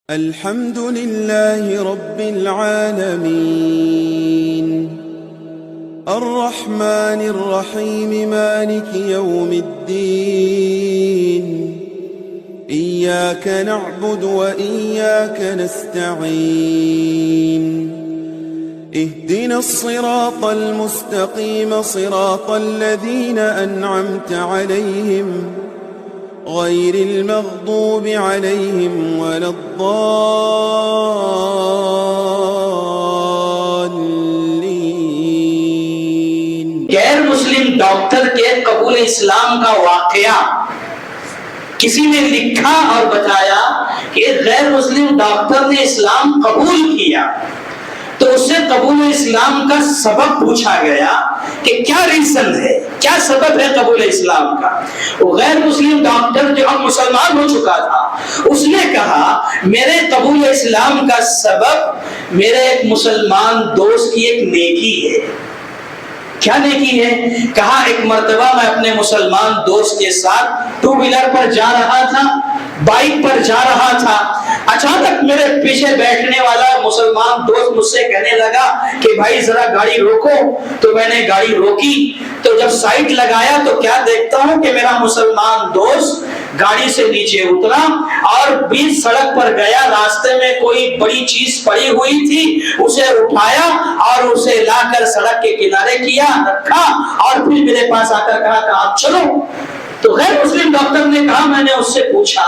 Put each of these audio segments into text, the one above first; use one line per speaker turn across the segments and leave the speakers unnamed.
الحمد لله رب العالمين الرحمن الرحيم مالك يوم الدين إياك نعبد وإياك نستعين اهدنا الصراط المستقيم صراط الذين أنعمت عليهم غير المغضوب عليهم ولا الضالين۔
غیر مسلم ڈاکٹر کے قبول اسلام کا واقعہ کسی نے لکھا اور بتایا کہ غیر مسلم ڈاکٹر نے اسلام قبول کیا تو اس سے قبول اسلام کا سبب پوچھا گیا کہ کیا ریزن ہے، کیا سبب ہے قبول اسلام کا۔ وہ غیر مسلم ڈاکٹر جو اب مسلمان ہو چکا تھا اس نے کہا میرے قبول اسلام کا سبب میرے ایک مسلمان دوست کی ایک نیکی ہے۔ کیا نیکی ہے؟ کہا ایک مرتبہ میں اپنے مسلمان دوست کے ساتھ ٹو ویلر پر جا رہا تھا، بائک پر جا رہا تھا، اچانک میرے پیچھے بیٹھنے والا مسلمان دوست مجھ سے کہنے لگا کہ بھائی ذرا گاڑی روکو، تو میں نے گاڑی روکی تو جب سائٹ لگایا تو کیا دیکھتا ہوں کہ میرا مسلمان دوست گاڑی سے نیچے اترا اور بیچ سڑک پر گیا، راستے میں کوئی بڑی چیز پڑی ہوئی تھی، اسے اٹھایا اور اسے لا کر سڑک کے کنارے کیا، رکھا اور پھر میرے پاس آ کر کہا کہ آپ چلو۔ تو غیر مسلم ڈاکٹر نے کہا، میں نے اس سے پوچھا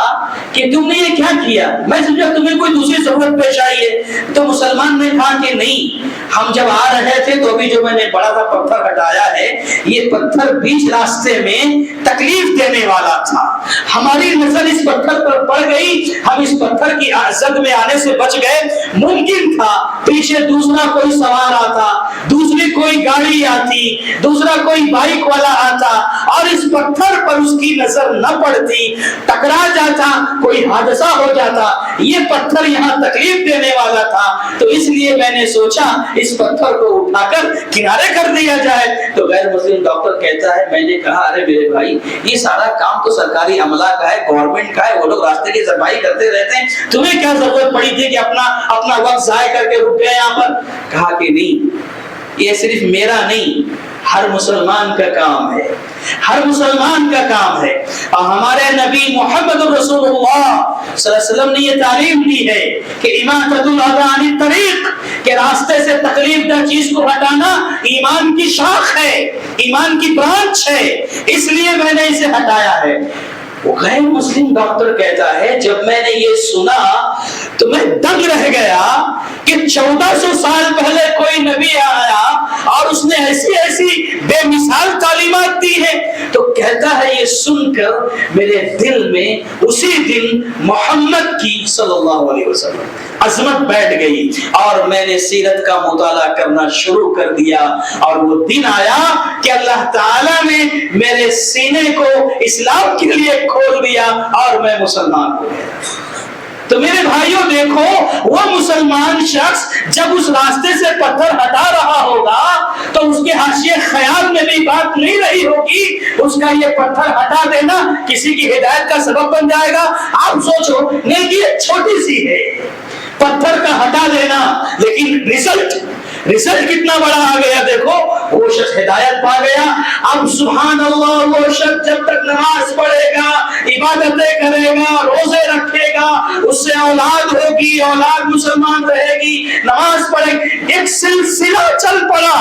کہ تم نے یہ کیا کیا؟ میں سمجھا تمہیں کوئی دوسری ضرورت پیش آئی ہے۔ تو مسلمان نے کہا کہ نہیں، ہم جب آ رہے تھے تو ابھی جو میں نے بڑا سا پتھر ہٹایا ہے، یہ پتھر بیچ راستے میں تکلیف دینے والا تھا، ہماری نظر اس پتھر پر پڑ گئی، ہم اس پتھر کی زد میں آنے سے بچ گئے۔ ممکن تھا پیچھے دوسرا کوئی سوار آتا، دوسری کوئی گاڑی آتی، دوسرا کوئی بائک والا آتا اور اس پتھر پر اس کی نظر نہ پڑتی، ٹکرا جاتا، کوئی حادثہ ہو جاتا، یہ پتھر یہاں تکلیف دینے والا تھا، تو اس لیے میں نے سوچا اس پتھر کو اٹھا کر کنارے کر دیا جائے۔ تو غیر مسلم ڈاکٹر کہتا ہے، میں نے کہا ارے میرے بھائی یہ سارا کام تو سرکاری عملہ کا ہے، گورنمنٹ کا ہے، وہ لوگ راستے کی صفائی کرتے رہتے ہیں، تمہیں کیا ضرورت پڑی تھی کہ اپنا وقت ضائع کر کے رک گئے یہاں پر؟ کہا کہ نہیں، یہ صرف میرا نہیں، ہر مسلمان کا کام ہے، ہر مسلمان کا کام ہے۔ اور ہمارے نبی محمد رسول اللہ صلی اللہ علیہ وسلم نے یہ تعلیم دی ہے کہ اماطۃ الاذى عن الطریق، کہ راستے سے تکلیف دہ چیز کو ہٹانا ایمان کی شاخ ہے، ایمان کی برانچ ہے، اس لیے میں نے اسے ہٹایا ہے۔ وہ غیر مسلم ڈاکٹر کہتا ہے جب میں نے یہ سنا تو میں دنگ رہ گیا کہ 1400 سال پہلے کوئی نبی آیا اور اس نے ایسی ایسی بے مثال تعلیمات دی ہے۔ تو کہتا ہے یہ سن کر میرے دل میں اسی دن محمد کی صلی اللہ علیہ وسلم عظمت بیٹھ گئی اور میں نے سیرت کا مطالعہ کرنا شروع کر دیا، اور وہ دن آیا کہ اللہ تعالیٰ نے میرے سینے کو اسلام کے لیے کھول دیا اور میں مسلمان ہو گیا۔ تو میرے بھائیوں دیکھو، وہ مسلمان شخص جب اس راستے سے پتھر ہٹا رہا ہوگا تو اس کے حاشیے خیال میں بھی بات نہیں رہی ہوگی اس کا یہ پتھر ہٹا دینا کسی کی ہدایت کا سبب بن جائے گا۔ آپ سوچو، نیکی چھوٹی سی ہے، پتھر کا ہٹا دینا، لیکن رزلٹ کتنا بڑا آ گیا۔ دیکھو وہ شخص ہدایت پا گیا، اب سبحان اللہ وہ شخص جب تک نماز پڑھے گا، عبادتیں کرے گا، روزے رکھے گا، اس سے اولاد ہوگی، اولاد مسلمان رہے گی، نماز پڑھے گی، ایک سلسلہ چل پڑا،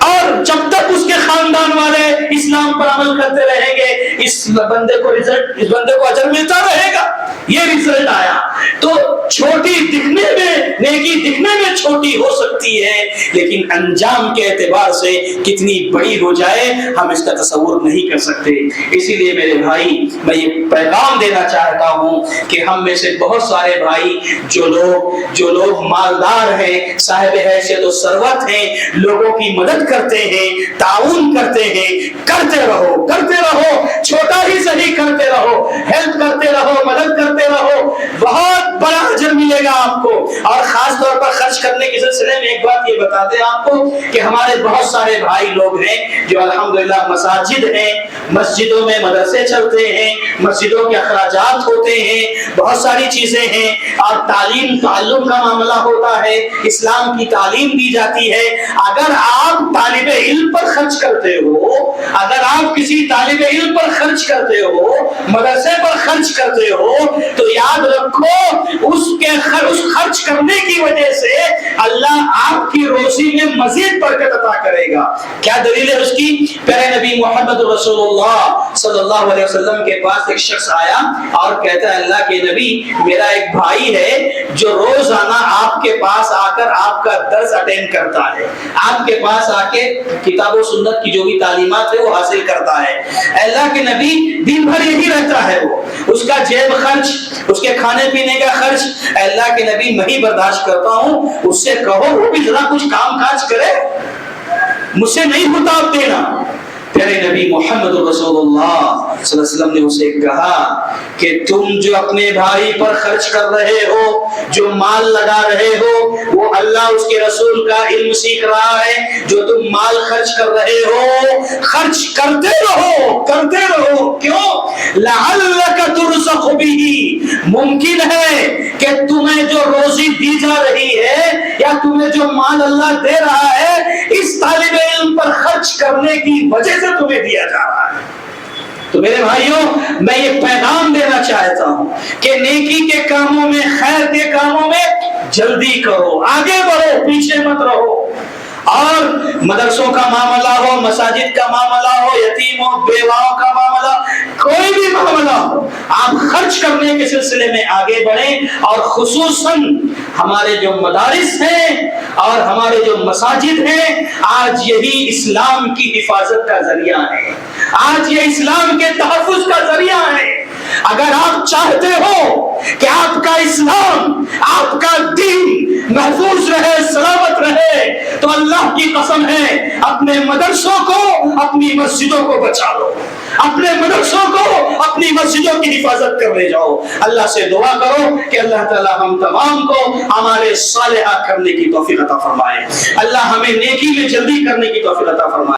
اور جب تک اس کے خاندان والے اسلام پر عمل کرتے رہیں گے اس بندے کو اجر ملتا رہے گا۔ یہ رزلٹ آیا۔ تو چھوٹی دکھنے میں، نیکی دکھنے میں چھوٹی ہو سکتی ہے، لیکن انجام کے اعتبار سے کتنی بڑی ہو جائے ہم اس کا تصور نہیں کر سکتے۔ اسی لیے میرے بھائی میں یہ پیغام دینا چاہتا ہوں کہ ہم میں سے بہت سارے بھائی جو لوگ مالدار ہیں، صاحب حیثیت و ثروت ہیں، لوگوں کی مدد کرتے ہیں، تعاون کرتے ہیں، کرتے رہو، چھوٹا ہی صحیح کرتے رہو، ہیلپ کرتے رہو، مدد کرتے رہو، بہت بڑا اجر ملے گا آپ کو. اور خاص طور پر خرچ کرنے کے سلسلے میں ایک بات یہ بتا دیں آپ کو کہ ہمارے بہت سارے بھائی لوگ ہیں جو الحمدللہ مساجد ہیں, مسجدوں میں مدرسے چلتے ہیں, مسجدوں کے اخراجات ہوتے ہیں, بہت ساری چیزیں ہیں, اور تعلیم تعلم کا معاملہ ہوتا ہے, اسلام کی تعلیم دی جاتی ہے. اگر آپ طالب علم پر خرچ کرتے ہو, اگر آپ کسی طالب علم پر خرچ کرتے ہو, مدرسے پر خرچ کرتے ہو, تو یاد رکھو اس خرچ کرنے کی وجہ سے اللہ آپ کی روزی میں مزید برکت عطا کرے گا. کیا دلیل ہے اس کی؟ پیارے نبی محمد رسول اللہ صلی اللہ علیہ وسلم کے پاس ایک شخص آیا اور کہتا ہے اللہ کے نبی, میرا ایک بھائی ہے جو روزانہ آپ کے پاس آ کر آپ کا درس اٹینڈ کرتا ہے, آپ کے پاس آ کے کتاب و سنت کی جو بھی تعلیمات ہے وہ حاصل کرتا ہے. اللہ کے نبی دن بھر یہی رہتا ہے, وہ اس کا جیب خرچ, اس کے کھانے پینے کا خرچ اللہ کے نبی میں ہی برداشت کرتا ہوں, اس سے کہو وہ بھی ذرا کچھ کام کاج کرے, مجھ سے نہیں ہوتا اب دینا. پیارے نبی محمد رسول اللہ صلی اللہ علیہ وسلم نے اسے کہا کہ تم جو اپنے بھائی پر خرچ کر رہے ہو, جو مال لگا رہے ہو, وہ اللہ اس کے رسول کا علم سیکھ رہا ہے. جو تم مال خرچ کر رہے ہو, خرچ کرتے رہو, کرتے رہو. کیوں؟ لعلک ترزق بہ, ممکن ہے کہ تمہیں جو روزی دی جا رہی ہے یا تمہیں جو مال اللہ دے رہا ہے اس طالب علم پر خرچ کرنے کی وجہ سے تمہیں دیا جا رہا ہے. تو میرے بھائیوں, میں یہ پیغام دینا چاہتا ہوں کہ نیکی کے کاموں میں, خیر کے کاموں میں جلدی کرو, آگے بڑھو, پیچھے مت رہو. اور مدرسوں کا معاملہ ہو, مساجد کا معاملہ ہو, یتیموں بیواؤں کا معاملہ, کوئی بھی معاملہ ہو, آپ خرچ کرنے کے سلسلے میں آگے بڑھیں. اور خصوصاً ہمارے جو مدارس ہیں اور ہمارے جو مساجد ہیں, آج یہی اسلام کی حفاظت کا ذریعہ ہے, آج یہ اسلام کے تحفظ کا ذریعہ ہے. اگر آپ چاہتے ہو کہ آپ کا اسلام, آپ کا دین محفوظ رہے, سلامت رہے, تو اللہ کی قسم ہے اپنے مدرسوں کو, اپنی مسجدوں کو بچا لو, اپنے مدرسوں کو, اپنی مسجدوں کی حفاظت کر لے جاؤ. اللہ سے دعا کرو کہ اللہ تعالی ہم تمام کو اعمال صالحہ کرنے کی توفیق عطا فرمائے. اللہ ہمیں نیکی میں جلدی کرنے کی توفیق عطا فرمائے.